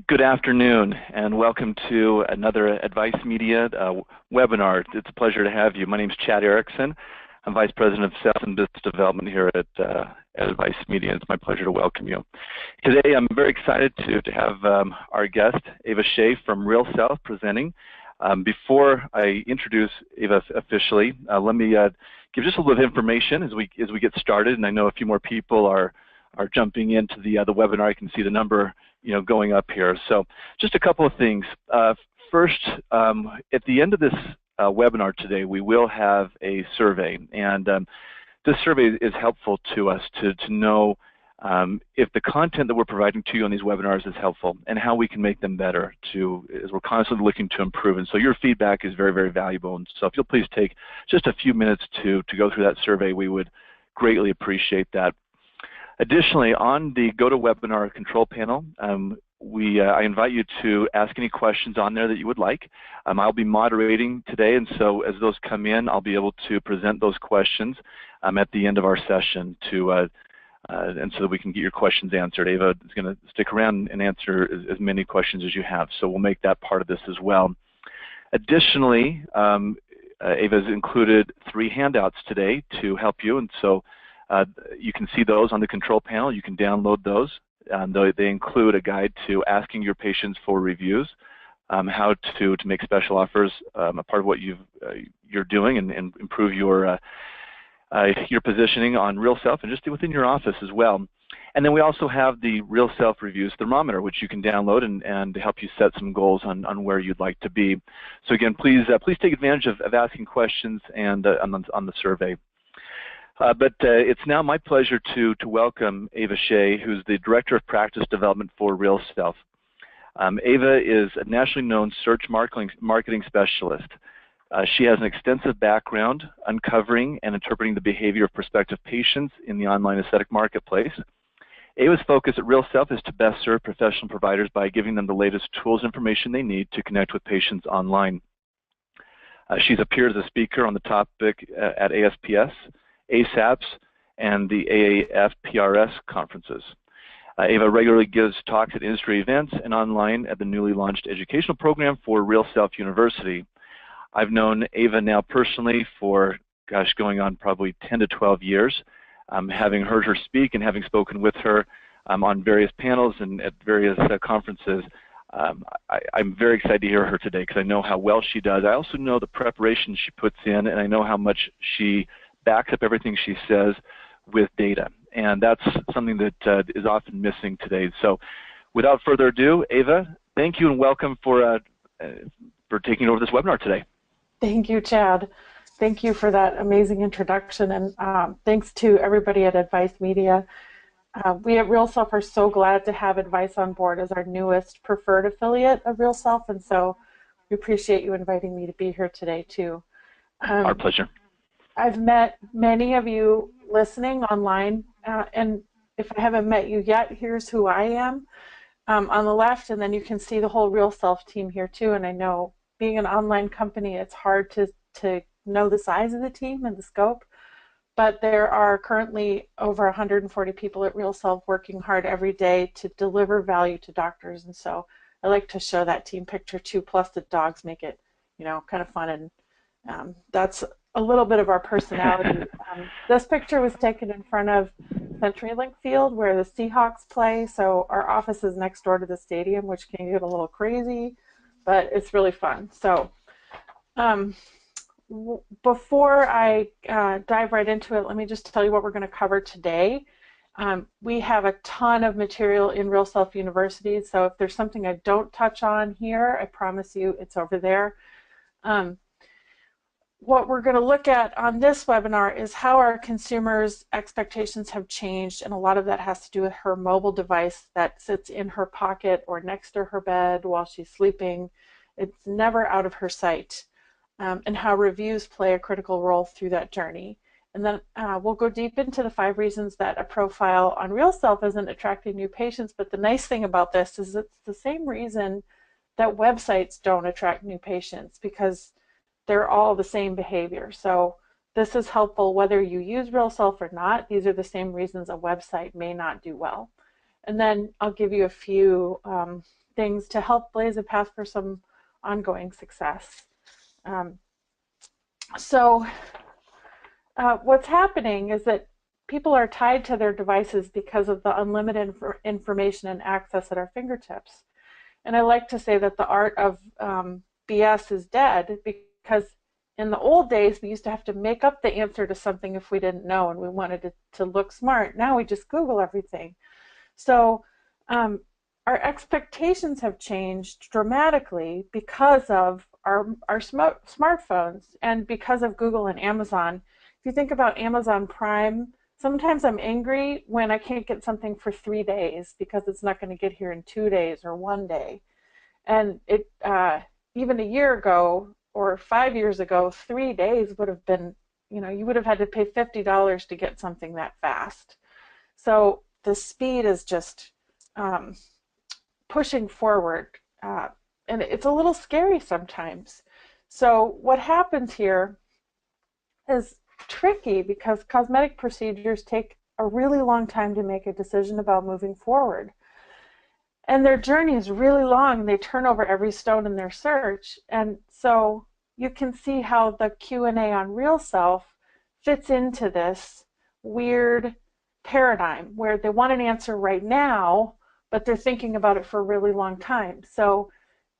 Good afternoon, and welcome to another Advice Media webinar. It's a pleasure to have you. My name is Chad Erickson. I'm Vice President of Sales and Business Development here at Advice Media. It's my pleasure to welcome you. Today, I'm very excited to have our guest, Eva Sheie from RealSelf, presenting. Before I introduce Eva officially, let me give just a little bit of information as we get started. And I know a few more people are jumping into the webinar. I can see the number going up here. So just a couple of things. First, at the end of this webinar today, we will have a survey, and this survey is helpful to us to know if the content that we're providing to you on these webinars is helpful and how we can make them better as we're constantly looking to improve. And so your feedback is very, very valuable. And so if you'll please take just a few minutes to go through that survey, we would greatly appreciate that. Additionally, on the GoToWebinar control panel, I invite you to ask any questions on there that you would like. I'll be moderating today, and so as those come in, I'll be able to present those questions at the end of our session and so that we can get your questions answered. Eva is going to stick around and answer as many questions as you have, so we'll make that part of this as well. Additionally, Eva has included 3 handouts today to help you, and so you can see those on the control panel. You can download those. They include a guide to asking your patients for reviews, how to make special offers, a part of what you're doing, and improve your positioning on RealSelf and just within your office as well. And then we also have the RealSelf Reviews Thermometer, which you can download and help you set some goals on where you'd like to be. So again, please take advantage of asking questions and on the survey. But it's now my pleasure to welcome Eva Sheie, who's the Director of Practice Development for RealSelf. Eva is a nationally known search marketing specialist. She has an extensive background uncovering and interpreting the behavior of prospective patients in the online aesthetic marketplace. Eva's focus at RealSelf is to best serve professional providers by giving them the latest tools and information they need to connect with patients online. She's appeared as a speaker on the topic at ASPS, ASAPS, and the AAFPRS conferences. Eva regularly gives talks at industry events and online at the newly launched educational program for RealSelf University. I've known Eva now personally for, gosh, going on probably 10 to 12 years. Having heard her speak and having spoken with her on various panels and at various conferences, I'm very excited to hear her today because I know how well she does. I also know the preparation she puts in, and I know how much she backs up everything she says with data, and that's something that is often missing today. So without further ado, Eva, thank you and welcome for taking over this webinar today. Thank you, Chad. Thank you for that amazing introduction, and thanks to everybody at Advice Media. We at RealSelf are so glad to have Advice on board as our newest preferred affiliate of RealSelf, and so we appreciate you inviting me to be here today too. Our pleasure. I've met many of you listening online, and if I haven't met you yet, here's who I am on the left, and then you can see the whole RealSelf team here too. And I know being an online company, it's hard to know the size of the team and the scope, but there are currently over 140 people at RealSelf working hard every day to deliver value to doctors, and so I like to show that team picture too, plus the dogs make it, kind of fun, and that's a little bit of our personality. This picture was taken in front of CenturyLink Field where the Seahawks play, so our office is next door to the stadium, which can get a little crazy, but it's really fun. So before I dive right into it, let me just tell you what we're going to cover today. We have a ton of material in RealSelf University, so if there's something I don't touch on here, I promise you it's over there. What we're going to look at on this webinar is how our consumers' expectations have changed, and a lot of that has to do with her mobile device that sits in her pocket or next to her bed while she's sleeping. It's never out of her sight, and how reviews play a critical role through that journey. And then we'll go deep into the 5 reasons that a profile on RealSelf isn't attracting new patients, but the nice thing about this is it's the same reason that websites don't attract new patients, because they're all the same behavior. So this is helpful whether you use RealSelf or not. These are the same reasons a website may not do well. And then I'll give you a few things to help blaze a path for some ongoing success. What's happening is that people are tied to their devices because of the unlimited information and access at our fingertips. And I like to say that the art of BS is dead, because in the old days, we used to have to make up the answer to something if we didn't know and we wanted it to look smart. Now we just Google everything. So our expectations have changed dramatically because of our smartphones and because of Google and Amazon. If you think about Amazon Prime, sometimes I'm angry when I can't get something for 3 days because it's not going to get here in 2 days or 1 day. And even a year ago or 5 years ago, 3 days would have been, you would have had to pay $50 to get something that fast. So the speed is just pushing forward, and it's a little scary sometimes. So what happens here is tricky because cosmetic procedures take a really long time to make a decision about moving forward. And their journey is really long. They turn over every stone in their search. And so you can see how the Q&A on RealSelf fits into this weird paradigm where they want an answer right now, but they're thinking about it for a really long time. So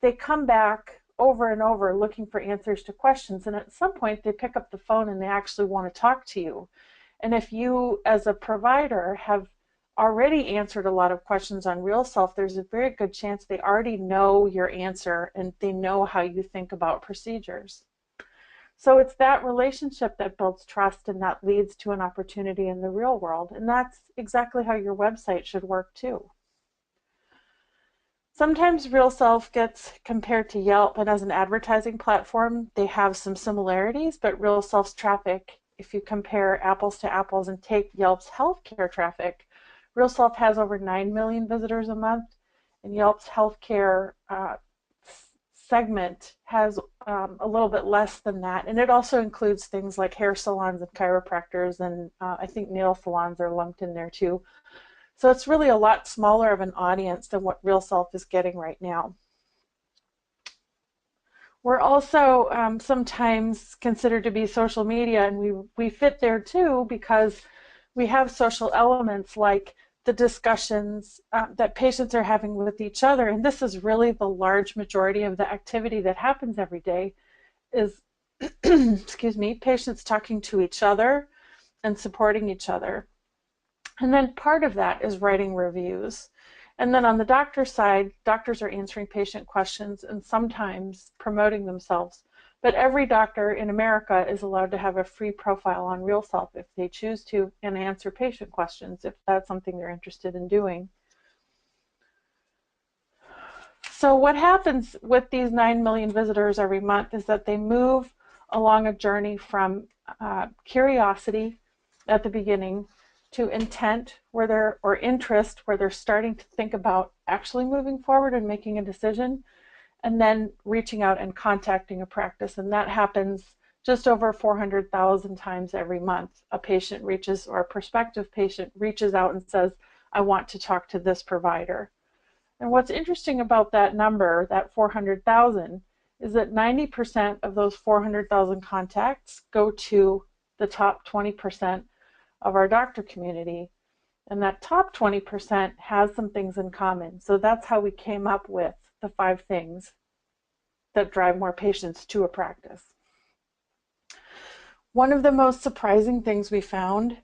they come back over and over looking for answers to questions. And at some point, they pick up the phone and they actually want to talk to you. And if you, as a provider, have already answered a lot of questions on RealSelf, there's a very good chance they already know your answer and they know how you think about procedures. So it's that relationship that builds trust and that leads to an opportunity in the real world. And that's exactly how your website should work too. Sometimes RealSelf gets compared to Yelp, and as an advertising platform, they have some similarities, but RealSelf's traffic, if you compare apples to apples and take Yelp's healthcare traffic, RealSelf has over 9 million visitors a month, and Yelp's healthcare segment has a little bit less than that. And it also includes things like hair salons and chiropractors, and I think nail salons are lumped in there too. So it's really a lot smaller of an audience than what RealSelf is getting right now. We're also sometimes considered to be social media, and we fit there too because we have social elements like the discussions that patients are having with each other. And this is really the large majority of the activity that happens every day is, excuse me, patients talking to each other and supporting each other. And then part of that is writing reviews. And then on the doctor side, doctors are answering patient questions and sometimes promoting themselves. But every doctor in America is allowed to have a free profile on RealSelf if they choose to, and answer patient questions if that's something they're interested in doing. So what happens with these 9 million visitors every month is that they move along a journey from curiosity at the beginning to intent, or interest, where they're starting to think about actually moving forward and making a decision, and then reaching out and contacting a practice. And that happens just over 400,000 times every month. A patient reaches, or a prospective patient reaches out and says, I want to talk to this provider. And what's interesting about that number, that 400,000, is that 90% of those 400,000 contacts go to the top 20% of our doctor community, and that top 20% has some things in common. So that's how we came up with the 5 things that drive more patients to a practice. One of the most surprising things we found,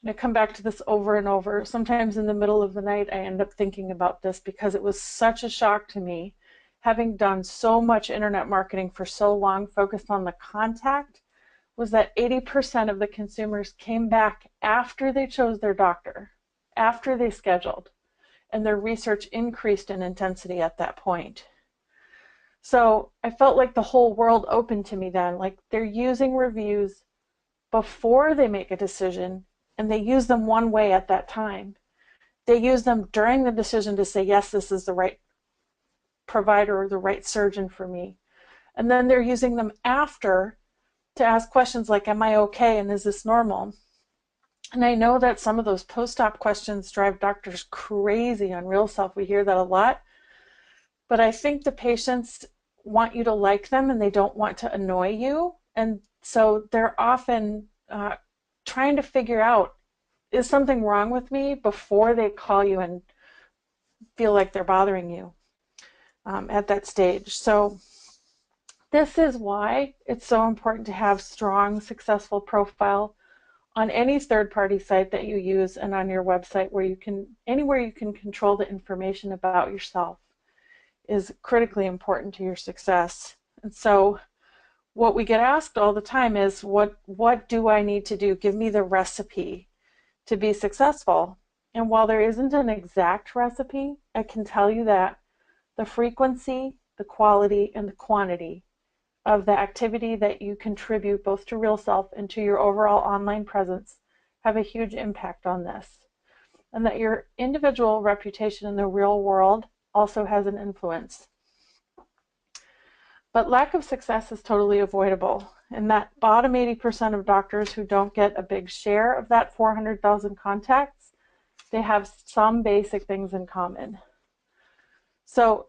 and I come back to this over and over, sometimes in the middle of the night I end up thinking about this because it was such a shock to me, having done so much internet marketing for so long focused on the contact, was that 80% of the consumers came back after they chose their doctor, after they scheduled, and their research increased in intensity at that point. So I felt like the whole world opened to me then, like they're using reviews before they make a decision, and they use them one way at that time. They use them during the decision to say, yes, this is the right provider or the right surgeon for me. And then they're using them after to ask questions like, am I okay, and is this normal? And I know that some of those post-op questions drive doctors crazy on RealSelf. We hear that a lot. but I think the patients want you to like them and they don't want to annoy you. And so they're often trying to figure out, is something wrong with me, before they call you and feel like they're bothering you at that stage. So this is why it's so important to have strong, successful profile on any third-party site that you use and on your website, where you can, anywhere you can control the information about yourself is critically important to your success. And so what we get asked all the time is, what do I need to do? Give me the recipe to be successful. And while there isn't an exact recipe, I can tell you that the frequency, the quality, and the quantity of the activity that you contribute both to RealSelf and to your overall online presence have a huge impact on this. And that your individual reputation in the real world also has an influence. But lack of success is totally avoidable. And that bottom 80% of doctors who don't get a big share of that 400,000 contacts, they have some basic things in common. So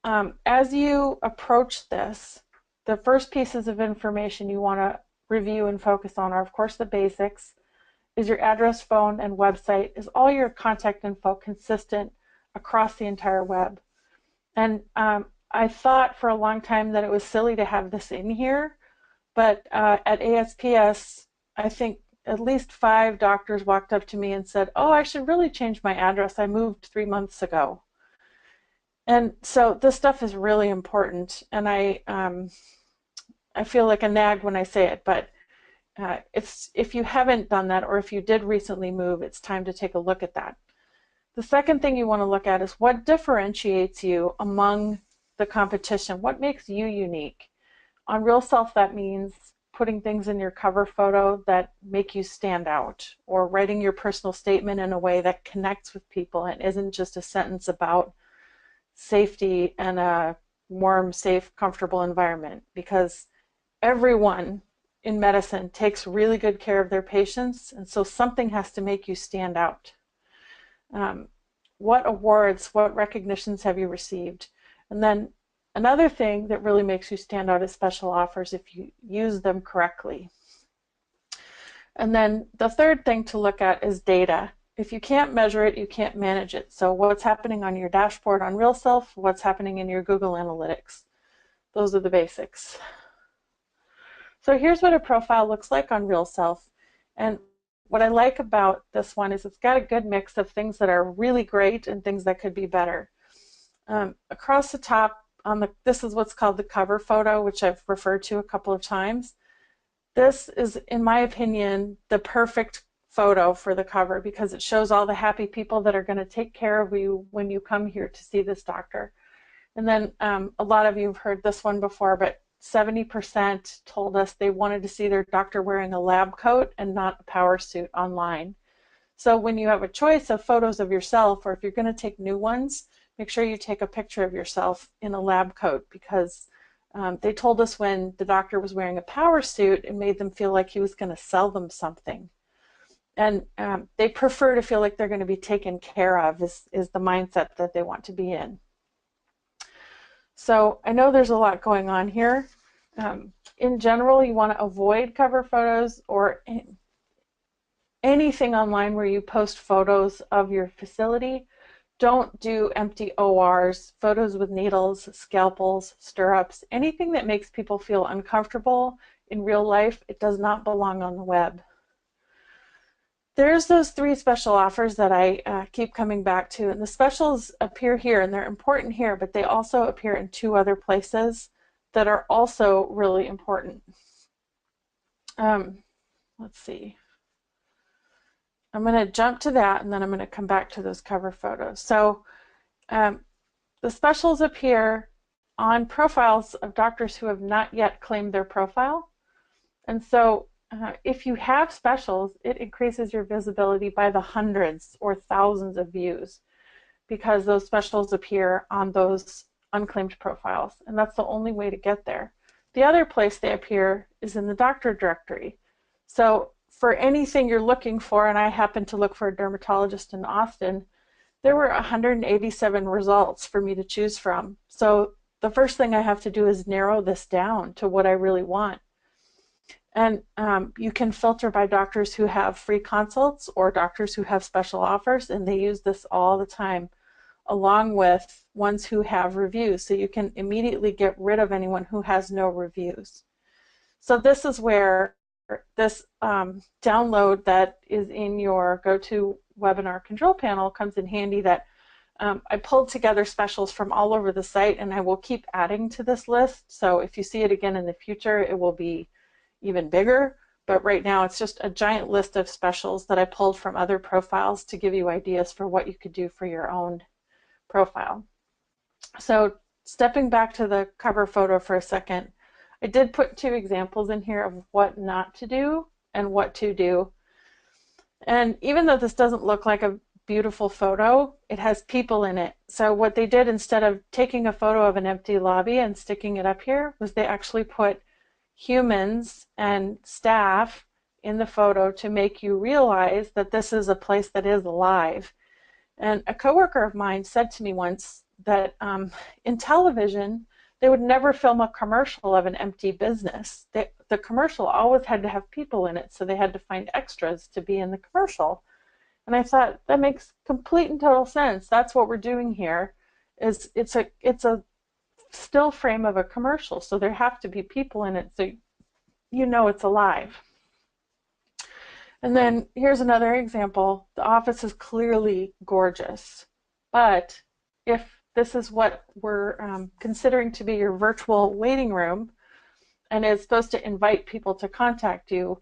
as you approach this, the first pieces of information you want to review and focus on are, of course, the basics. Is your address, phone, and website, is all your contact info consistent across the entire web? And I thought for a long time that it was silly to have this in here, but at ASPS, I think at least 5 doctors walked up to me and said, oh, I should really change my address. I moved 3 months ago. And so this stuff is really important, and I feel like a nag when I say it, but if you haven't done that, or if you did recently move, it's time to take a look at that. The second thing you want to look at is what differentiates you among the competition. What makes you unique? On RealSelf, that means putting things in your cover photo that make you stand out, or writing your personal statement in a way that connects with people and isn't just a sentence about safety and a warm, safe, comfortable environment, because everyone in medicine takes really good care of their patients, and so something has to make you stand out. What awards, what recognitions have you received? And then another thing that really makes you stand out is special offers if you use them correctly. And then the third thing to look at is data. If you can't measure it, you can't manage it. So what's happening on your dashboard on RealSelf, what's happening in your Google Analytics. Those are the basics. So here's what a profile looks like on RealSelf. And what I like about this one is it's got a good mix of things that are really great and things that could be better. Across the top, this is what's called the cover photo, which I've referred to a couple of times. This is, in my opinion, the perfect photo for the cover, because it shows all the happy people that are going to take care of you when you come here to see this doctor. And then a lot of you have heard this one before, but 70% told us they wanted to see their doctor wearing a lab coat and not a power suit online. So when you have a choice of photos of yourself, or if you're going to take new ones, make sure you take a picture of yourself in a lab coat, because they told us when the doctor was wearing a power suit, it made them feel like he was going to sell them something. And they prefer to feel like they're going to be taken care of, is the mindset that they want to be in. So I know there's a lot going on here. In general, you want to avoid cover photos or anything online where you post photos of your facility. Don't do empty ORs, photos with needles, scalpels, stirrups, anything that makes people feel uncomfortable in real life. It does not belong on the web. There's those 3 special offers that I keep coming back to, and the specials appear here, and they're important here, but they also appear in 2 other places that are also really important. Let's see. I'm going to jump to that, and then I'm going to come back to those cover photos. So the specials appear on profiles of doctors who have not yet claimed their profile. And so if you have specials, it increases your visibility by the hundreds or thousands of views, because those specials appear on those unclaimed profiles, and that's the only way to get there. The other place they appear is in the doctor directory. So for anything you're looking for, and I happen to look for a dermatologist in Austin, There were 187 results for me to choose from. So the first thing I have to do is narrow this down to what I really want. And you can filter by doctors who have free consults or doctors who have special offers, and they use this all the time, along with ones who have reviews. So you can immediately get rid of anyone who has no reviews. So this is where this download that is in your GoToWebinar control panel comes in handy. That I pulled together specials from all over the site, and I will keep adding to this list. So if you see it again in the future, it will be even bigger. But right now it's just a giant list of specials that I pulled from other profiles to give you ideas for what you could do for your own profile. So stepping back to the cover photo for a second, I did put 2 examples in here of what not to do and what to do. And even though this doesn't look like a beautiful photo, it has people in it. So what they did, instead of taking a photo of an empty lobby and sticking it up here, was they actually put humans and staff in the photo to make you realize that this is a place that is alive. And a coworker of mine said to me once that in television, they would never film a commercial of an empty business. The commercial always had to have people in it, so they had to find extras to be in the commercial. And I thought, that makes complete and total sense. That's what we're doing here. It's a still frame of a commercial, so there have to be people in it so you know it's alive. And then here's another example. The office is clearly gorgeous, but if this is what we're considering to be your virtual waiting room, and it's supposed to invite people to contact you,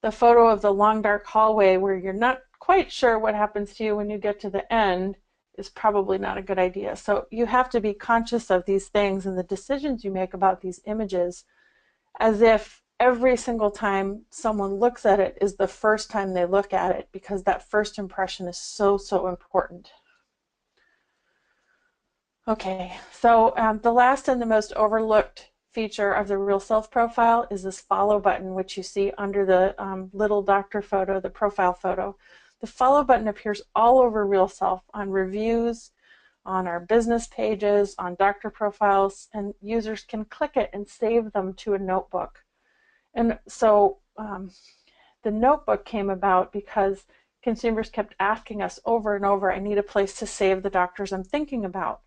the photo of the long dark hallway where you're not quite sure what happens to you when you get to the end is probably not a good idea. So you have to be conscious of these things and the decisions you make about these images, as if every single time someone looks at it is the first time they look at it, because that first impression is so important. Okay, so the last and the most overlooked feature of the RealSelf profile is this follow button, which you see under the little doctor photo, the profile photo. The follow button appears all over RealSelf, on reviews, on our business pages, on doctor profiles, and users can click it and save them to a notebook. And so the notebook came about because consumers kept asking us over and over, I need a place to save the doctors I'm thinking about.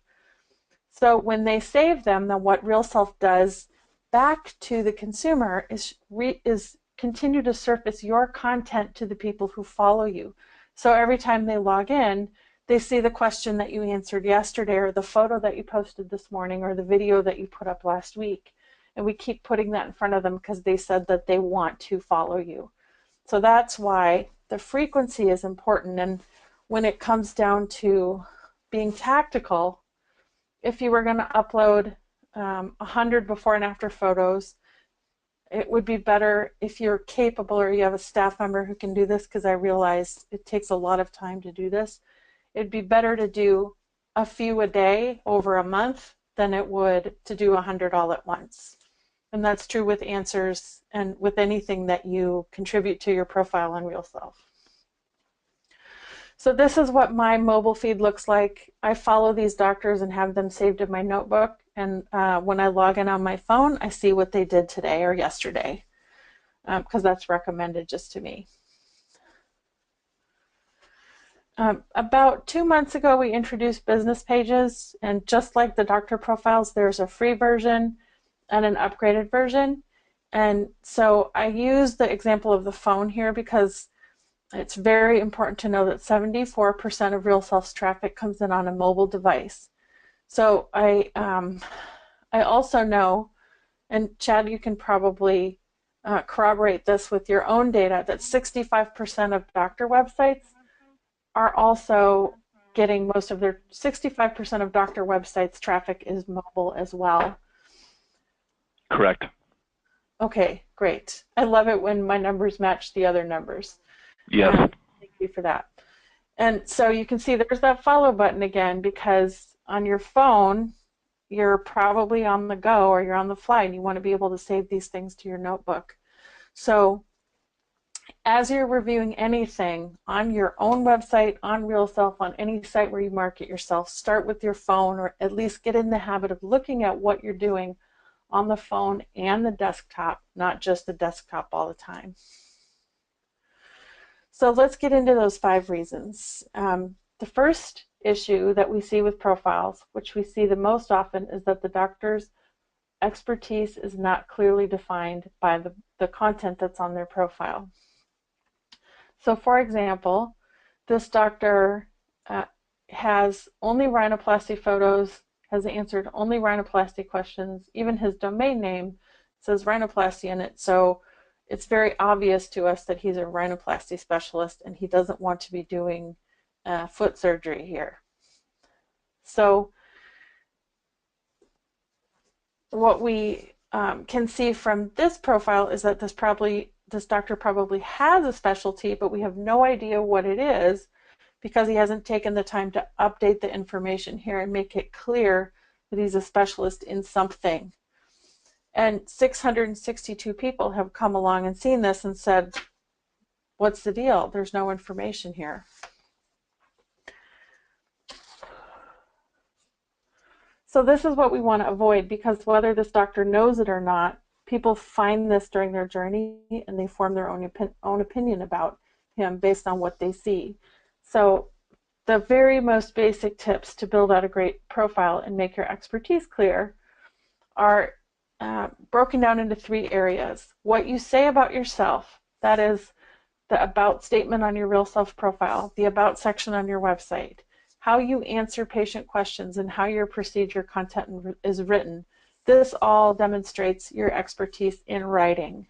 So when they save them, then what RealSelf does back to the consumer is continue to surface your content to the people who follow you. So every time they log in, they see the question that you answered yesterday, or the photo that you posted this morning, or the video that you put up last week. And we keep putting that in front of them because they said that they want to follow you. So that's why the frequency is important. And when it comes down to being tactical, if you were going to upload 100 before and after photos, it would be better if you're capable or you have a staff member who can do this, because I realize it takes a lot of time to do this. It'd be better to do a few a day over a month than it would to do 100 all at once. And that's true with answers and with anything that you contribute to your profile on RealSelf. So this is what my mobile feed looks like. I follow these doctors and have them saved in my notebook. And when I log in on my phone, I see what they did today or yesterday, because that's recommended just to me. About 2 months ago, we introduced business pages. And just like the doctor profiles, there's a free version and an upgraded version. And so I use the example of the phone here because it's very important to know that 74% of RealSelf's traffic comes in on a mobile device. So I also know, and Chad, you can probably corroborate this with your own data, that 65% of doctor websites are also getting most of their, 65% of doctor websites traffic is mobile as well. Correct. Okay, great. I love it when my numbers match the other numbers. Yes. Thank you for that. And so you can see there's that follow button again, because on your phone, you're probably on the go or you're on the fly and you want to be able to save these things to your notebook. So as you're reviewing anything on your own website, on RealSelf, on any site where you market yourself, start with your phone, or at least get in the habit of looking at what you're doing on the phone and the desktop, not just the desktop all the time. So let's get into those 5 reasons. The first issue that we see with profiles, which we see the most often, is that the doctor's expertise is not clearly defined by the content that's on their profile. So for example, this doctor has only rhinoplasty photos, has answered only rhinoplasty questions. Even his domain name says rhinoplasty in it, so it's very obvious to us that he's a rhinoplasty specialist and he doesn't want to be doing foot surgery here. So what we can see from this profile is that this doctor probably has a specialty, but we have no idea what it is because he hasn't taken the time to update the information here and make it clear that he's a specialist in something. And 662 people have come along and seen this and said, what's the deal? There's no information here. So this is what we want to avoid, because whether this doctor knows it or not, people find this during their journey and they form their own opinion about him based on what they see. So the very most basic tips to build out a great profile and make your expertise clear are broken down into 3 areas. What you say about yourself, that is the about statement on your RealSelf profile, the about section on your website, how you answer patient questions, and how your procedure content is written. This all demonstrates your expertise in writing.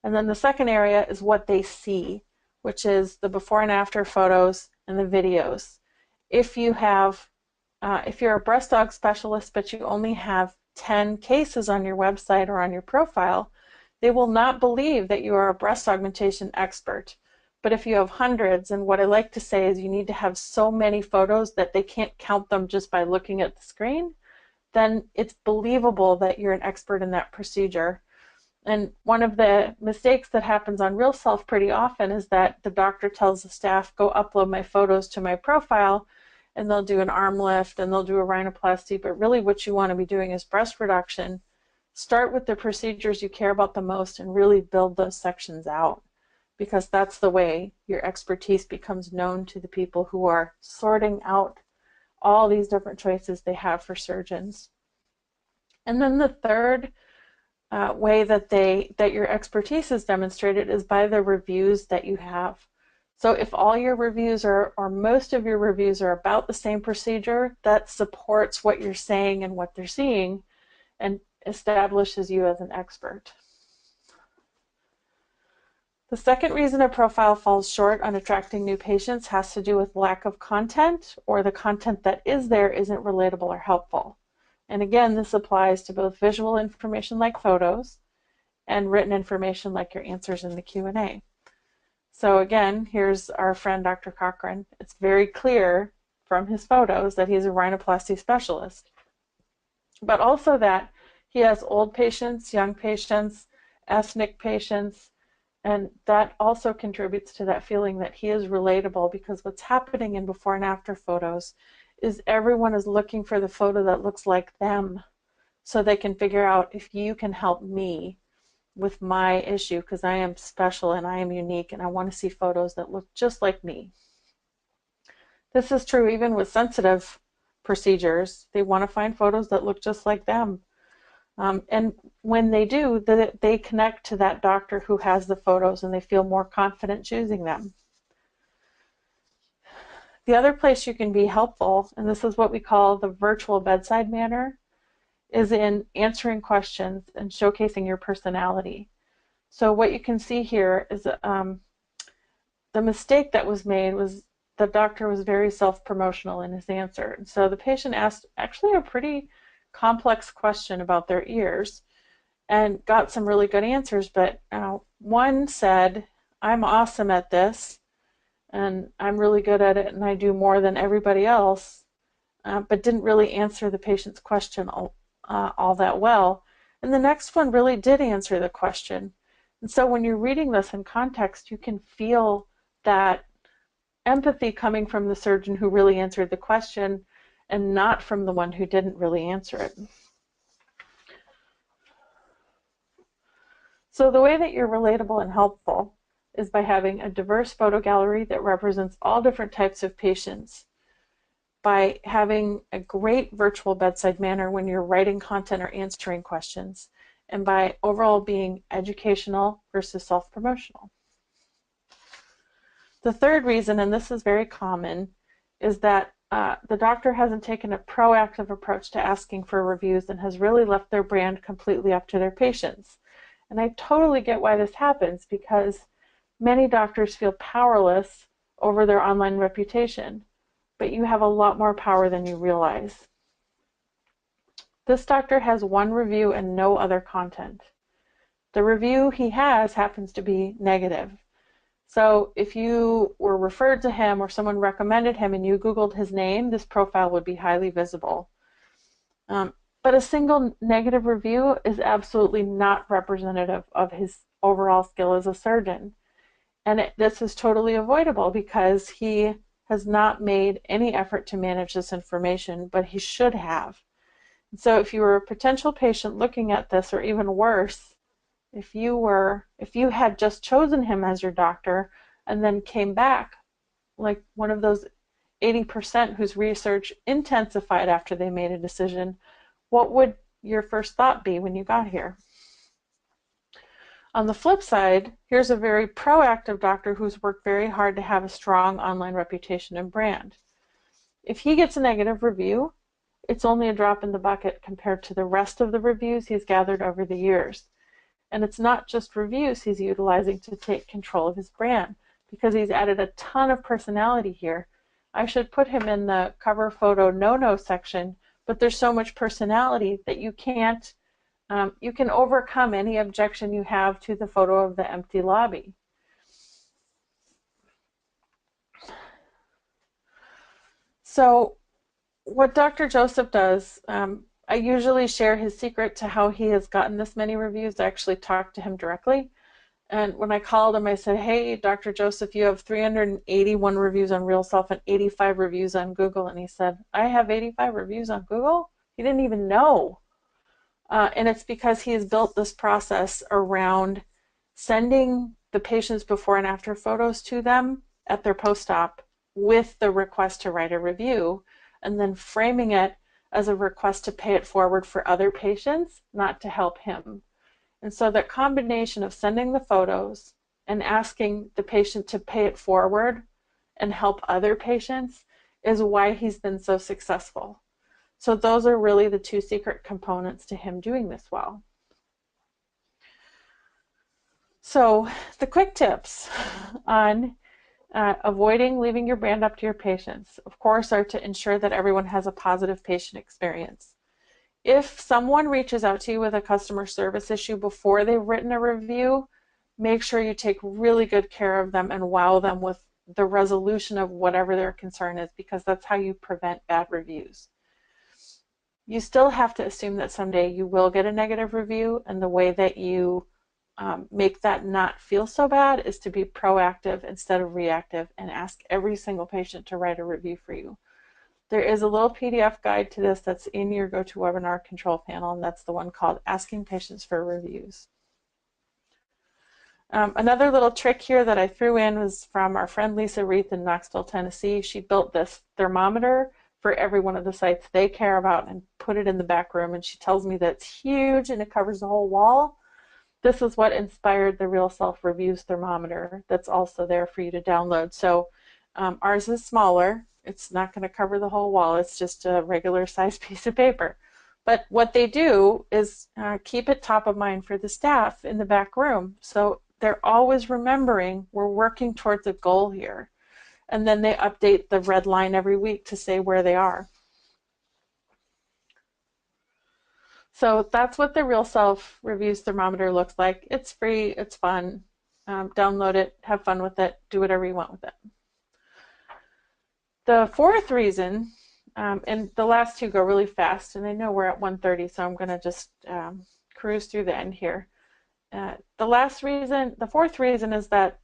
And then the second area is what they see, which is the before and after photos and the videos. If you're a breast dog specialist, but you only have 10 cases on your website or on your profile, they will not believe that you are a breast augmentation expert. But if you have hundreds, and what I like to say is you need to have so many photos that they can't count them just by looking at the screen, then it's believable that you're an expert in that procedure. And one of the mistakes that happens on RealSelf pretty often is that the doctor tells the staff, go upload my photos to my profile, and they'll do an arm lift and they'll do a rhinoplasty, but really what you want to be doing is breast reduction. Start with the procedures you care about the most and really build those sections out, because that's the way your expertise becomes known to the people who are sorting out all these different choices they have for surgeons. And then the third way that your expertise is demonstrated is by the reviews that you have. So if all your reviews or most of your reviews are about the same procedure, that supports what you're saying and what they're seeing and establishes you as an expert. The second reason a profile falls short on attracting new patients has to do with lack of content, or the content that is there isn't relatable or helpful. And again, this applies to both visual information like photos and written information like your answers in the Q&A. So again, here's our friend Dr. Cochran. It's very clear from his photos that he's a rhinoplasty specialist, but also that he has old patients, young patients, ethnic patients, and that also contributes to that feeling that he is relatable, because what's happening in before and after photos is everyone is looking for the photo that looks like them so they can figure out if you can help me with my issue, because I am special and I am unique and I want to see photos that look just like me. This is true even with sensitive procedures. They want to find photos that look just like them. And when they do, they connect to that doctor who has the photos and they feel more confident choosing them. The other place you can be helpful, and this is what we call the virtual bedside manner, is in answering questions and showcasing your personality. So what you can see here is the mistake that was made was the doctor was very self-promotional in his answer. And so the patient asked actually a pretty complex question about their ears and got some really good answers, but one said, I'm awesome at this and I'm really good at it and I do more than everybody else, but didn't really answer the patient's question all that well. And the next one really did answer the question. And so when you're reading this in context, you can feel that empathy coming from the surgeon who really answered the question and not from the one who didn't really answer it. So the way that you're relatable and helpful is by having a diverse photo gallery that represents all different types of patients, by having a great virtual bedside manner when you're writing content or answering questions, and by overall being educational versus self-promotional. The third reason, and this is very common, is that the doctor hasn't taken a proactive approach to asking for reviews and has really left their brand completely up to their patients. And I totally get why this happens, because many doctors feel powerless over their online reputation, but you have a lot more power than you realize. This doctor has one review and no other content. The review he has happens to be negative. So if you were referred to him or someone recommended him and you Googled his name, this profile would be highly visible. But a single negative review is absolutely not representative of his overall skill as a surgeon. And this is totally avoidable because he has not made any effort to manage this information, but he should have. And so if you were a potential patient looking at this, or even worse, if you had just chosen him as your doctor and then came back like one of those 80% whose research intensified after they made a decision, what would your first thought be when you got here? On the flip side, here's a very proactive doctor who's worked very hard to have a strong online reputation and brand. If he gets a negative review, it's only a drop in the bucket compared to the rest of the reviews he's gathered over the years. And it's not just reviews he's utilizing to take control of his brand, because he's added a ton of personality here. I should put him in the cover photo no-no section, but there's so much personality that you can't, you can overcome any objection you have to the photo of the empty lobby. So what Dr. Joseph does, I usually share his secret to how he has gotten this many reviews. I actually talked to him directly. And when I called him, I said, hey, Dr. Joseph, you have 381 reviews on RealSelf and 85 reviews on Google. And he said, I have 85 reviews on Google? He didn't even know. And it's because he has built this process around sending the patient's before and after photos to them at their post-op with the request to write a review, and then framing it as a request to pay it forward for other patients, not to help him. And so that combination of sending the photos and asking the patient to pay it forward and help other patients is why he's been so successful. So those are really the two secret components to him doing this well. So the quick tips on avoiding leaving your brand up to your patients, of course, are to ensure that everyone has a positive patient experience. If someone reaches out to you with a customer service issue before they've written a review, make sure you take really good care of them and wow them with the resolution of whatever their concern is, because that's how you prevent bad reviews. You still have to assume that someday you will get a negative review, and the way that you make that not feel so bad is to be proactive instead of reactive and ask every single patient to write a review for you. There is a little PDF guide to this that's in your GoToWebinar control panel, and that's the one called Asking Patients for Reviews. Another little trick here that I threw in was from our friend Lisa Reith in Knoxville, Tennessee. She built this thermometer for every one of the sites they care about and put it in the back room, and she tells me that it's huge and it covers the whole wall. This is what inspired the RealSelf Reviews thermometer that's also there for you to download. So ours is smaller. It's not going to cover the whole wall. It's just a regular sized piece of paper. But what they do is keep it top of mind for the staff in the back room. So they're always remembering we're working towards a goal here. And then they update the red line every week to say where they are. So that's what the RealSelf Reviews thermometer looks like. It's free, it's fun. Download it, have fun with it, do whatever you want with it. The fourth reason, and the last two go really fast, and I know we're at 1:30, so I'm going to just cruise through the end here. The fourth reason is that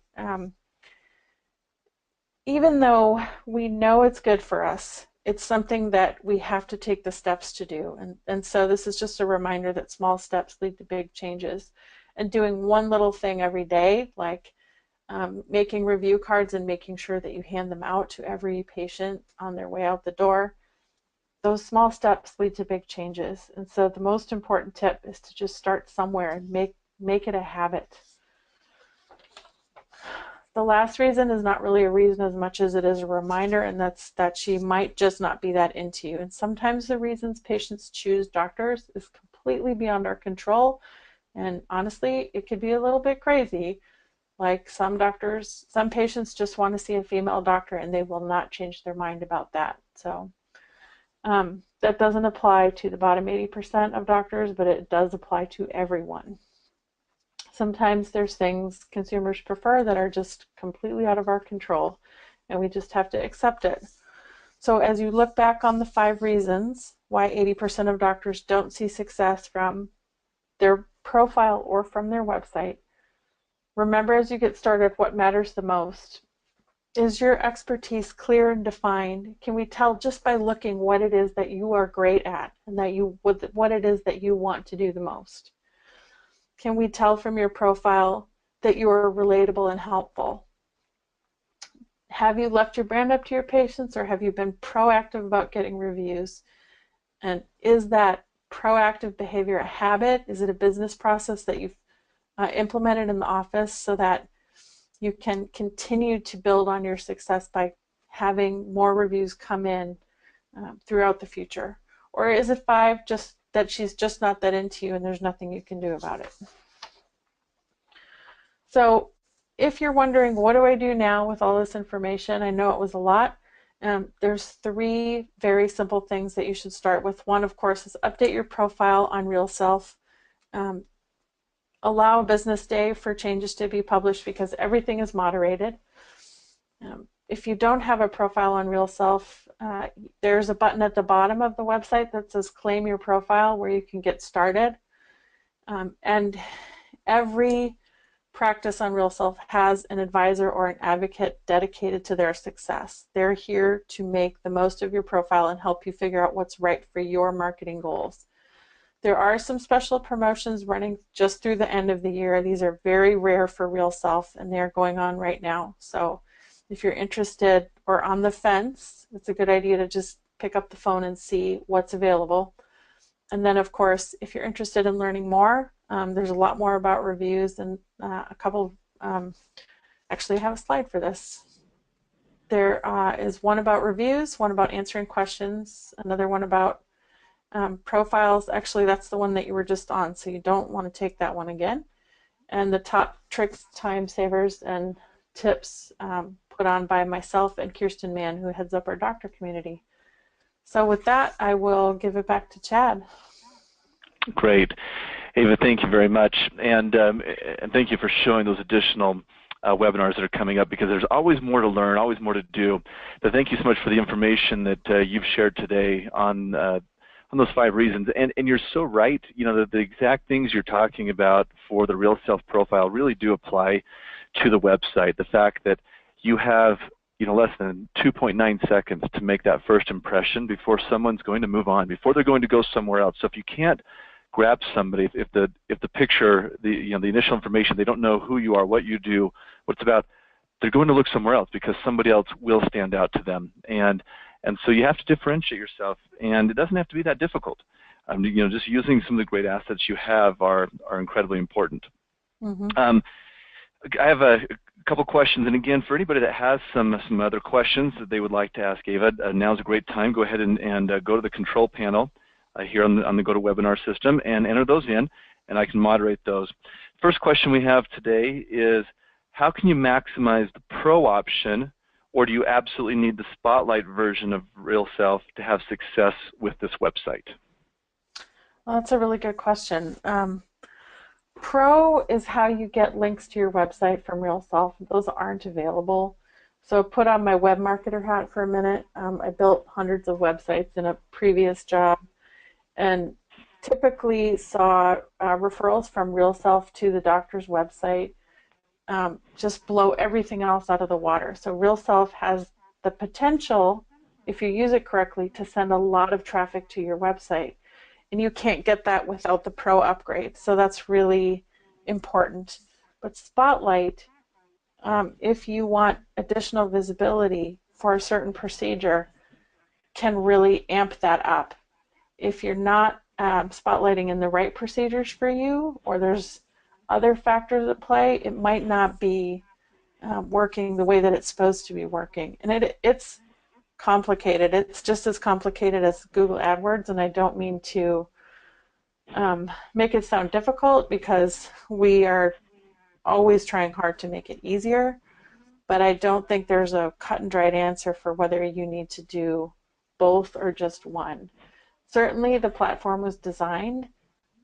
even though we know it's good for us, it's something that we have to take the steps to do. And so this is just a reminder that small steps lead to big changes. And doing one little thing every day, like making review cards and making sure that you hand them out to every patient on their way out the door, those small steps lead to big changes. And so the most important tip is to just start somewhere and make it a habit. The last reason is not really a reason as much as it is a reminder, and that's that she might just not be that into you. And sometimes the reasons patients choose doctors is completely beyond our control. And honestly, it could be a little bit crazy. Like some patients just want to see a female doctor and they will not change their mind about that. So that doesn't apply to the bottom 80% of doctors, but it does apply to everyone. Sometimes there's things consumers prefer that are just completely out of our control, and we just have to accept it. So as you look back on the 5 reasons why 80% of doctors don't see success from their profile or from their website, remember as you get started what matters the most. Is your expertise clear and defined? Can we tell just by looking what it is that you are great at and what it is that you want to do the most? Can we tell from your profile that you are relatable and helpful? Have you left your brand up to your patients, or have you been proactive about getting reviews? And is that proactive behavior a habit? Is it a business process that you've implemented in the office so that you can continue to build on your success by having more reviews come in throughout the future? Or is it 5, just that she's just not that into you and there's nothing you can do about it? So if you're wondering, what do I do now with all this information? I know it was a lot. There's 3 very simple things that you should start with. One, of course, is update your profile on RealSelf. Allow a business day for changes to be published because everything is moderated. If you don't have a profile on RealSelf, there's a button at the bottom of the website that says claim your profile where you can get started. And every practice on RealSelf has an advisor or an advocate dedicated to their success. They're here to make the most of your profile and help you figure out what's right for your marketing goals. There are some special promotions running just through the end of the year. These are very rare for RealSelf, and they're going on right now. So if you're interested or on the fence, it's a good idea to just pick up the phone and see what's available. And then, of course, if you're interested in learning more, there's a lot more about reviews, and actually I have a slide for this. There is one about reviews, one about answering questions, another one about profiles. Actually, that's the one that you were just on, so you don't want to take that one again. And the top tricks, time savers, and tips put on by myself and Kirsten Mann, who heads up our doctor community. So with that, I will give it back to Chad. Great. Eva, thank you very much. And thank you for showing those additional webinars that are coming up, because there's always more to learn, always more to do. So thank you so much for the information that you've shared today on those 5 reasons. And you're so right. You know, the exact things you're talking about for the RealSelf profile really do apply to the website. The fact that you have less than 2.9 seconds to make that first impression before someone's going to move on, before they're going to go somewhere else. So if you can't grab somebody, if the picture, the initial information, they don't know who you are, what you do, what it's about, they're going to look somewhere else because somebody else will stand out to them. And so you have to differentiate yourself, and it doesn't have to be that difficult. Just using some of the great assets you have are incredibly important. Mm-hmm. I have a couple questions, and again, for anybody that has some other questions that they would like to ask Eva, now's a great time. Go ahead and go to the control panel here on the GoToWebinar system and enter those in, and I can moderate those. First question we have today is, how can you maximize the Pro option, or do you absolutely need the Spotlight version of RealSelf to have success with this website? Well, that's a really good question. Pro is how you get links to your website from RealSelf. Those aren't available. So put on my web marketer hat for a minute. I built hundreds of websites in a previous job, and typically saw referrals from RealSelf to the doctor's website just blow everything else out of the water. So RealSelf has the potential, if you use it correctly, to send a lot of traffic to your website. And you can't get that without the Pro upgrade. So that's really important. But Spotlight, if you want additional visibility for a certain procedure, can really amp that up. If you're not spotlighting in the right procedures for you, or there's other factors at play, it might not be working the way that it's supposed to be working. And it's complicated. It's just as complicated as Google AdWords, and I don't mean to make it sound difficult, because we are always trying hard to make it easier, but I don't think there's a cut and dried answer for whether you need to do both or just one. Certainly the platform was designed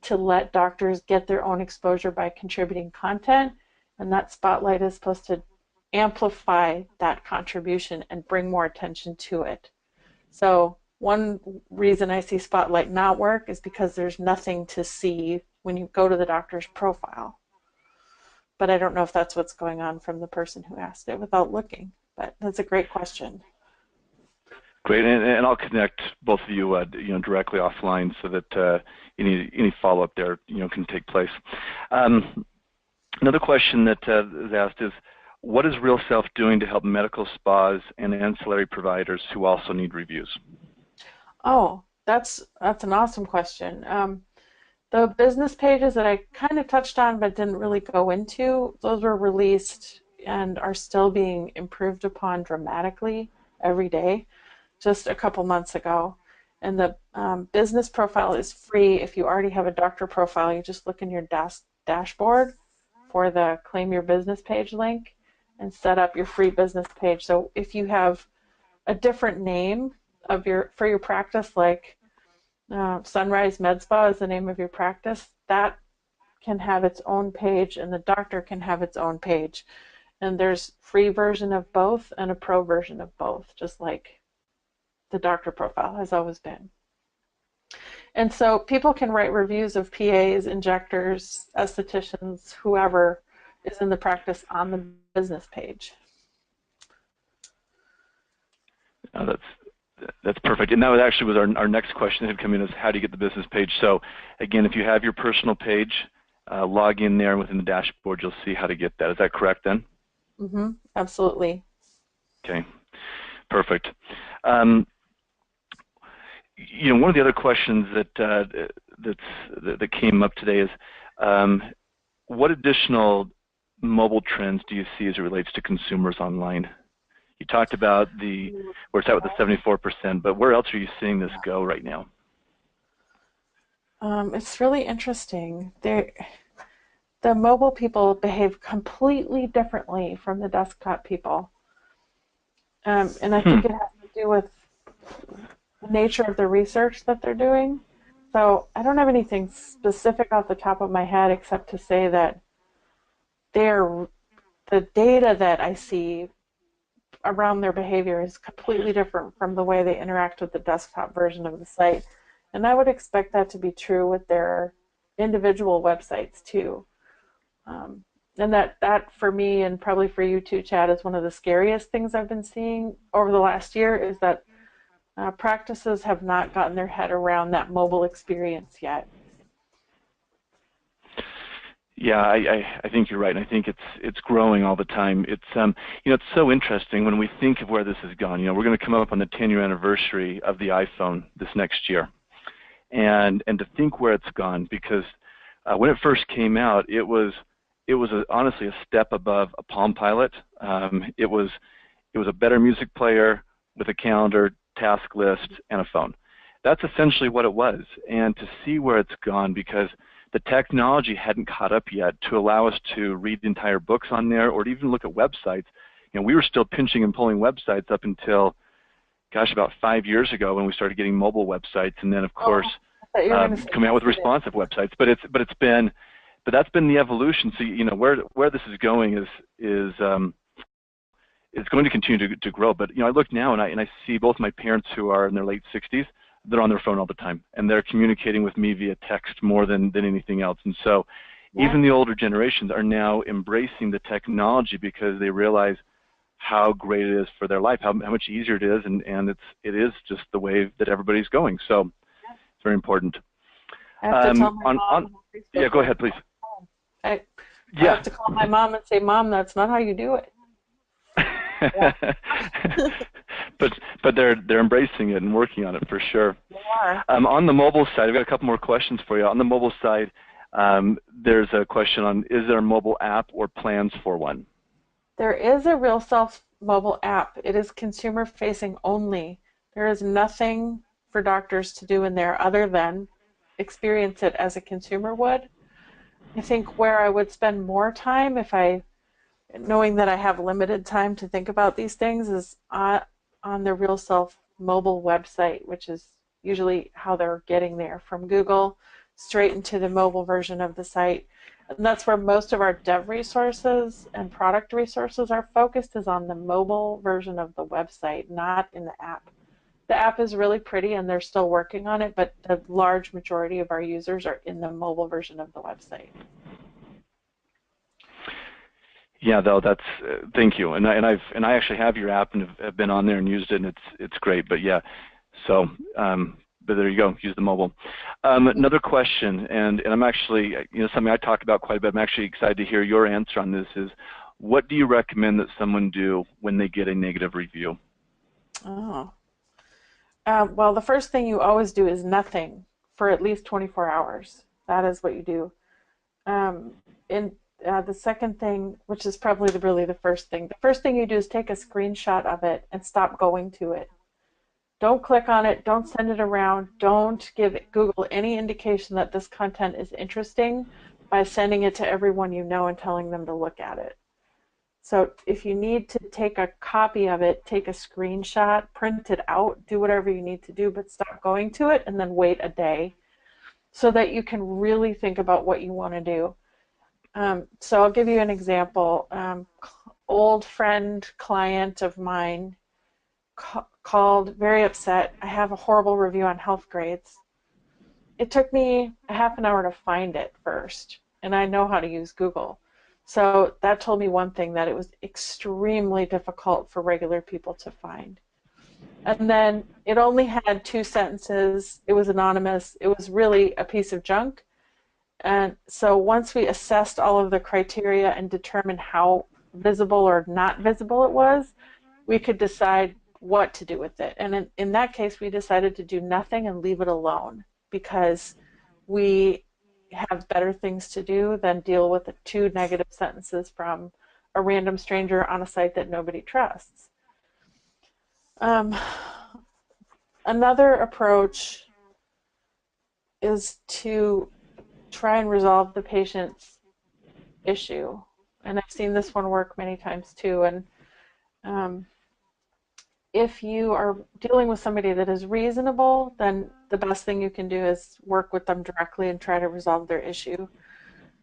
to let doctors get their own exposure by contributing content, and that Spotlight is supposed to amplify that contribution and bring more attention to it. So one reason I see Spotlight not work is because there's nothing to see when you go to the doctor's profile. But I don't know if that's what's going on from the person who asked it without looking. But that's a great question. Great, and I'll connect both of you, directly offline, so that any follow-up there, can take place. Another question that is asked is, what is RealSelf doing to help medical spas and ancillary providers who also need reviews? Oh, that's an awesome question. The business pages that I kind of touched on but didn't really go into, those were released and are still being improved upon dramatically every day, just a couple months ago. And the business profile is free. If you already have a doctor profile, you just look in your dashboard for the Claim Your Business Page link and set up your free business page. So if you have a different name for your practice, like Sunrise Med Spa is the name of your practice, that can have its own page, and the doctor can have its own page. And there's free version of both and a pro version of both, just like the doctor profile has always been. And so people can write reviews of PAs, injectors, estheticians, whoever is in the practice on the business page. That's perfect. And that actually was our next question that had come in, is how do you get the business page? So again, if you have your personal page, log in there, and within the dashboard you'll see how to get that. Is that correct then? Mm-hmm. Absolutely. Okay, perfect. One of the other questions that came up today is, what additional mobile trends do you see as it relates to consumers online? You talked about where it's at with the 74%, but where else are you seeing this go right now? It's really interesting. The mobile people behave completely differently from the desktop people. And I think it has to do with the nature of the research that they're doing. So I don't have anything specific off the top of my head except to say that the data that I see around their behavior is completely different from the way they interact with the desktop version of the site. And I would expect that to be true with their individual websites too. And that for me, and probably for you too, Chad, is one of the scariest things I've been seeing over the last year, is that practices have not gotten their head around that mobile experience yet. Yeah, I think you're right, and I think it's growing all the time. It's it's so interesting when we think of where this has gone. We're going to come up on the 10-year anniversary of the iPhone this next year, and to think where it's gone, because when it first came out, it was honestly a step above a Palm Pilot. It was a better music player with a calendar, task list, and a phone. That's essentially what it was, and to see where it's gone, because the technology hadn't caught up yet to allow us to read entire books on there, or to even look at websites. We were still pinching and pulling websites up until, gosh, about 5 years ago, when we started getting mobile websites, and then of course coming out with responsive websites. But that's been the evolution. So where this is going is going to continue to grow. But I look now and I see both my parents, who are in their late 60s, they're on their phone all the time, and they're communicating with me via text more than anything else. And so even the older generations are now embracing the technology because they realize how great it is for their life, how much easier it is, and it is just the way that everybody's going. So it's very important. I have to tell my mom. Yeah, go ahead, please. I have to call my mom and say, Mom, that's not how you do it. but they're embracing it and working on it for sure. They are. On the mobile side, I've got a couple more questions for you. On the mobile side, there's a question on, is there a mobile app or plans for one? There is a RealSelf mobile app. It is consumer facing only. There is nothing for doctors to do in there other than experience it as a consumer would. I think where I would spend more time, knowing that I have limited time to think about these things, is on the RealSelf mobile website, which is usually how they're getting there from Google straight into the mobile version of the site. And that's where most of our dev resources and product resources are focused, is on the mobile version of the website, not in the app. The app is really pretty and they're still working on it, but the large majority of our users are in the mobile version of the website. Yeah, though, that's thank you, and I actually have your app and have been on there and used it, and it's great. But yeah, so but there you go, use the mobile. Another question, and I'm actually, something I talk about quite a bit. I'm actually excited to hear your answer on this. Is what do you recommend that someone do when they get a negative review? Oh. Well, the first thing you always do is nothing for at least 24 hours. That is what you do. The second thing, which is probably really the first thing you do is take a screenshot of it and stop going to it. Don't click on it. Don't send it around. Don't give Google any indication that this content is interesting by sending it to everyone you know and telling them to look at it. So if you need to take a copy of it, take a screenshot, print it out, do whatever you need to do, but stop going to it and then wait a day so that you can really think about what you want to do. So I'll give you an example. Old friend, client of mine called, very upset. I have a horrible review on health grades. It took me a half an hour to find it first, and I know how to use Google. So that told me one thing, that it was extremely difficult for regular people to find. And then it only had 2 sentences. It was anonymous. It was really a piece of junk. And so once we assessed all of the criteria and determined how visible or not visible it was, we could decide what to do with it. And in that case, we decided to do nothing and leave it alone, because we have better things to do than deal with the 2 negative sentences from a random stranger on a site that nobody trusts. Another approach is to try and resolve the patient's issue. And I've seen this one work many times too. And if you are dealing with somebody that is reasonable, then the best thing you can do is work with them directly and try to resolve their issue.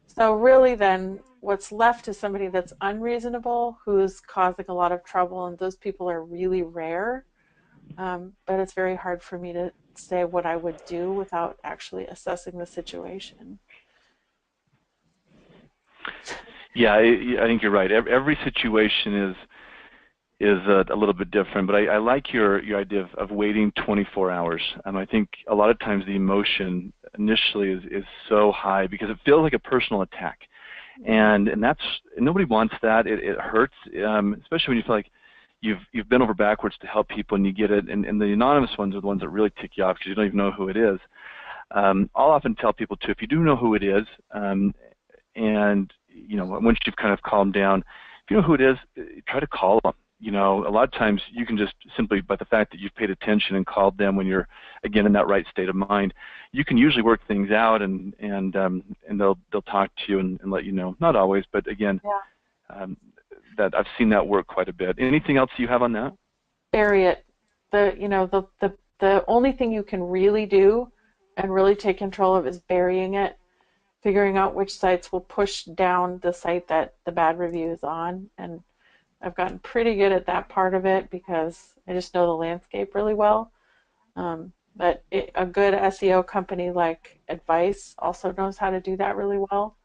So really then what's left is somebody that's unreasonable, who's causing a lot of trouble, and those people are really rare. But it's very hard for me to say what I would do without actually assessing the situation. Yeah, I think you're right. Every situation is a little bit different, but I like your idea of waiting 24 hours. I think a lot of times the emotion initially is so high because it feels like a personal attack, and nobody wants that. It hurts, especially when you feel like you've bent over backwards to help people and you get it, and the anonymous ones are the ones that really tick you off because you don't even know who it is. I'll often tell people too, if you do know who it is, and once you've kind of calmed down, if you know who it is, try to call them. A lot of times you can just simply, by the fact that you've paid attention and called them when you're, again, in that right state of mind, you can usually work things out, and they'll talk to you and let you know. Not always, but again, that I've seen that work quite a bit. Anything else you have on that? Bury it. The only thing you can really do and really take control of is burying it, figuring out which sites will push down the site that the bad review is on. And I've gotten pretty good at that part of it because I just know the landscape really well. but a good SEO company like Advice also knows how to do that really well,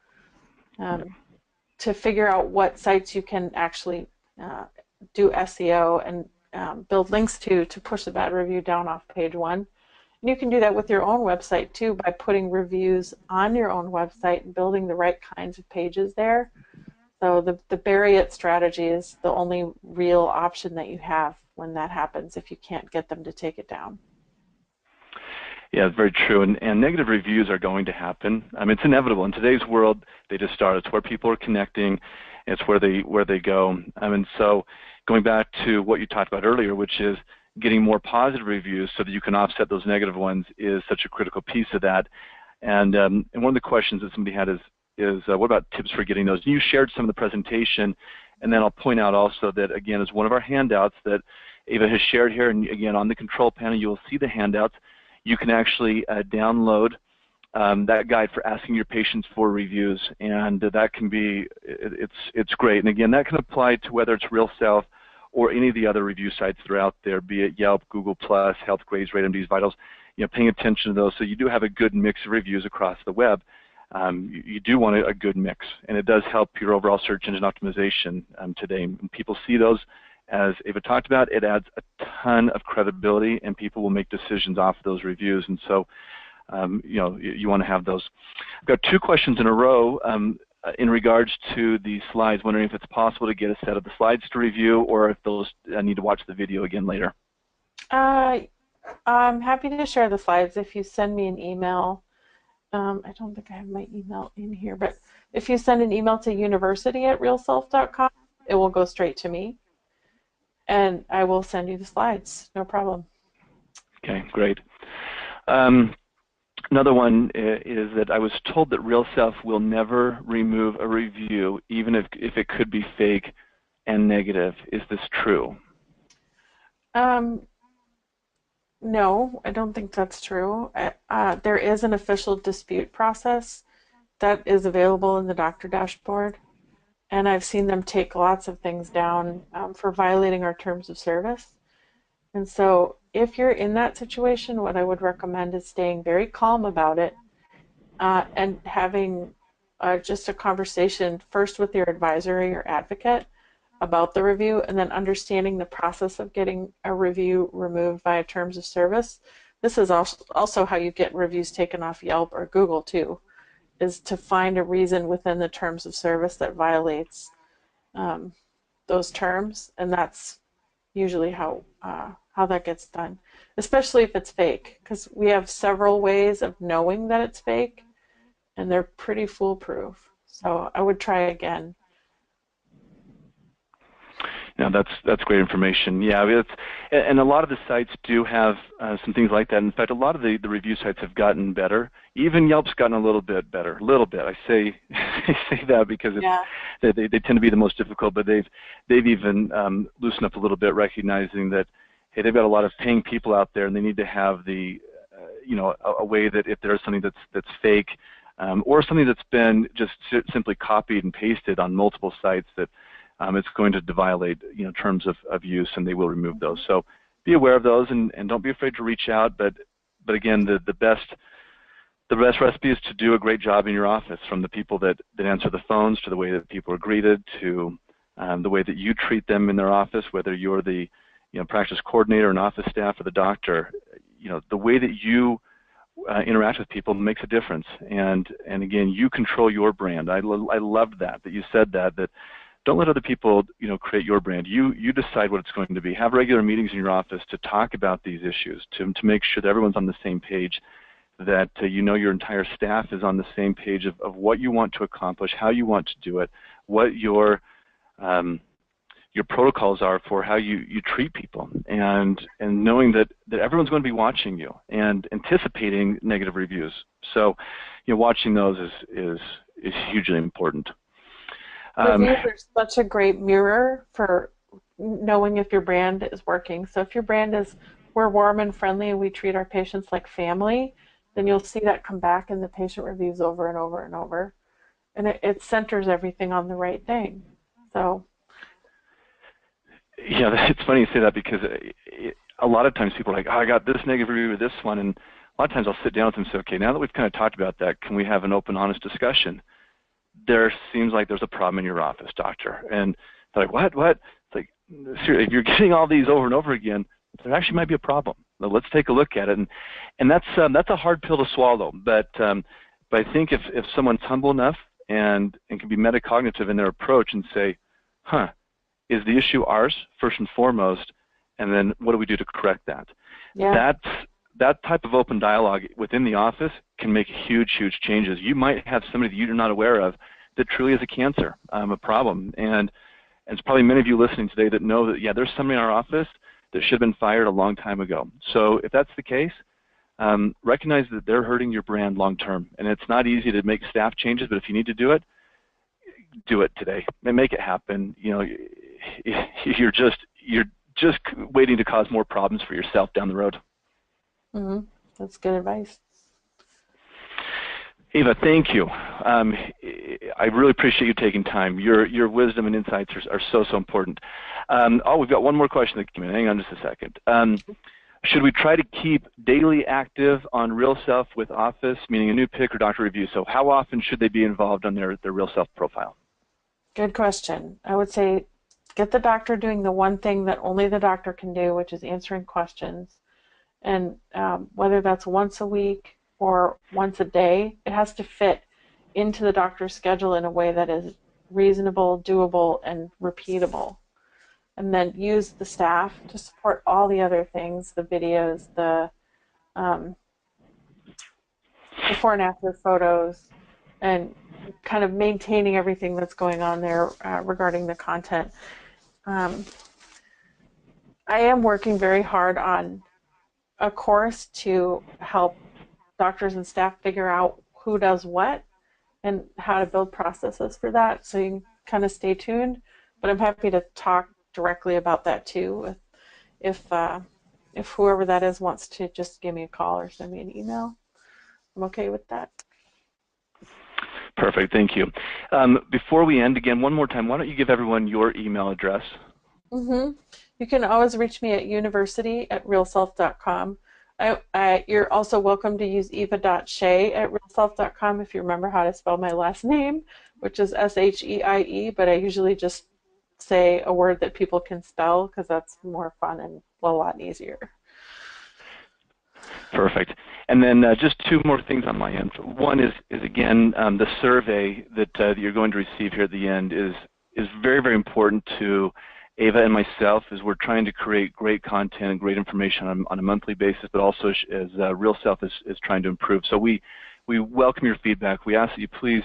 to figure out what sites you can actually do SEO and build links to push the bad review down off page one. And you can do that with your own website too, by putting reviews on your own website and building the right kinds of pages there. So the bury it strategy is the only real option that you have when that happens, if you can't get them to take it down. Yeah, it's very true. And negative reviews are going to happen. I mean, it's inevitable. In today's world, they just start. It's where people are connecting. It's where they go. And so going back to what you talked about earlier, which is getting more positive reviews so that you can offset those negative ones, is such a critical piece of that. And one of the questions that somebody had is what about tips for getting those? And you shared some of the presentation, and then I'll point out also that, again, as one of our handouts that Eva has shared here, and again, on the control panel, you will see the handouts. You can actually download that guide for asking your patients for reviews, and that can be, it's great. And again, that can apply to whether it's RealSelf or any of the other review sites that are out there, be it Yelp, Google+, HealthGrades, RateMDs, Vitals, paying attention to those so you do have a good mix of reviews across the web. You do want a good mix, and it does help your overall search engine optimization today. When people see those, as Eva talked about, it adds a ton of credibility, and people will make decisions off of those reviews. And so, you want to have those. I've got two questions in a row in regards to the slides, wondering if it's possible to get a set of the slides to review, or if those I need to watch the video again later. I'm happy to share the slides if you send me an email. I don't think I have my email in here, but if you send an email to university@realself.com, it will go straight to me, and I will send you the slides, no problem. Okay, great. Another one is that I was told that RealSelf will never remove a review, even if it could be fake and negative. Is this true? No, I don't think that's true. There is an official dispute process that is available in the doctor dashboard, and I've seen them take lots of things down for violating our terms of service. And so if you're in that situation, what I would recommend is staying very calm about it and having just a conversation first with your advisor or your advocate about the review, and then understanding the process of getting a review removed via terms of service. This is also how you get reviews taken off Yelp or Google too, is to find a reason within the terms of service that violates those terms, and that's usually how that gets done, especially if it's fake, because we have several ways of knowing that it's fake, and they're pretty foolproof. So I would try again. Yeah, that's great information. Yeah, and a lot of the sites do have some things like that. In fact, a lot of the review sites have gotten better. Even Yelp's gotten a little bit better. A little bit. I say that because they tend to be the most difficult, but they've even loosened up a little bit, recognizing that, hey, they've got a lot of paying people out there, and they need to have the a way that if there's something that's fake or something that's been just simply copied and pasted on multiple sites, that it's going to violate terms of use, and they will remove those. So be aware of those, and don't be afraid to reach out. But again, the best recipe is to do a great job in your office, from the people that answer the phones, to the way that people are greeted, to the way that you treat them in their office, whether you're the practice coordinator, an office staff, or the doctor. The way that you interact with people makes a difference. And again, you control your brand. I loved that you said that don't let other people create your brand. You decide what it's going to be. Have regular meetings in your office to talk about these issues, to make sure that everyone's on the same page, that your entire staff is on the same page of what you want to accomplish, how you want to do it, what your protocols are for how you treat people, and knowing that everyone's going to be watching you and anticipating negative reviews. So watching those is hugely important. Reviews are such a great mirror for knowing if your brand is working. So if your brand is, we're warm and friendly and we treat our patients like family, then you'll see that come back in the patient reviews over and over and over. And it centers everything on the right thing. So yeah, it's funny you say that, because a lot of times people are like, oh, I got this negative review with this one, and a lot of times I'll sit down with them and say, okay, now that we've kind of talked about that, can we have an open, honest discussion? There seems like there's a problem in your office, doctor. And they're like, what? It's like, seriously, if you're getting all these over and over again, there actually might be a problem. So let's take a look at it. And that's a hard pill to swallow. But I think if someone's humble enough and can be metacognitive in their approach and say, is the issue ours, first and foremost, and then what do we do to correct that? Yeah. That type of open dialogue within the office can make huge, huge changes. You might have somebody that you're not aware of that truly is a cancer, a problem. And it's probably many of you listening today that know that, yeah, there's somebody in our office that should have been fired a long time ago. So if that's the case, recognize that they're hurting your brand long term. And it's not easy to make staff changes, but if you need to do it today and make it happen. You know, you're just waiting to cause more problems for yourself down the road. Mm-hmm. That's good advice. Eva, thank you. I really appreciate you taking time. Your wisdom and insights are so important. We've got one more question that came in. Hang on just a second. Should we try to keep daily active on RealSelf with Office, meaning a new pick or doctor review? So how often should they be involved on their RealSelf profile? Good question. I would say get the doctor doing the one thing that only the doctor can do, which is answering questions. And whether that's once a week or once a day, it has to fit into the doctor's schedule in a way that is reasonable, doable, and repeatable. And then use the staff to support all the other things, the videos, the before and after photos, and kind of maintaining everything that's going on there regarding the content. I am working very hard on a course to help doctors and staff figure out who does what and how to build processes for that, so you can kind of stay tuned. But I'm happy to talk directly about that too if whoever that is wants to just give me a call or send me an email. I'm okay with that. Perfect, thank you. Before we end, again, one more time, why don't you give everyone your email address? You can always reach me at university@realself.com. You're also welcome to use eva.sheie@realself.com if you remember how to spell my last name, which is S-H-E-I-E, but I usually just say a word that people can spell because that's more fun and a lot easier. Perfect. And then just two more things on my end. One is again, the survey that you're going to receive here at the end is very, very important to Eva and myself, as we're trying to create great content and great information on a monthly basis, but also as RealSelf is trying to improve. So we welcome your feedback. We ask that you please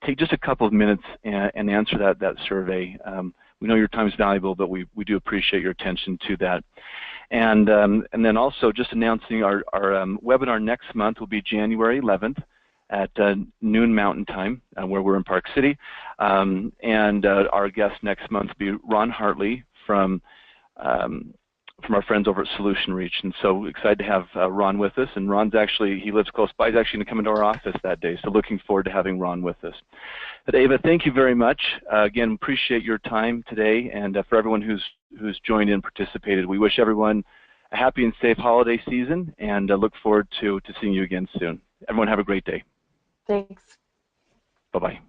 take just a couple of minutes and answer that survey. We know your time is valuable, but we do appreciate your attention to that. And then also just announcing our webinar next month will be January 11th at noon Mountain Time, where we're in Park City. And our guest next month will be Ron Hartley from our friends over at Solution Reach. And so excited to have Ron with us. And Ron's actually, he lives close by, he's actually going to come into our office that day. So looking forward to having Ron with us. But Eva, thank you very much. Again, appreciate your time today. And for everyone who's joined in and participated, we wish everyone a happy and safe holiday season, and look forward to seeing you again soon. Everyone have a great day. Thanks. Bye-bye.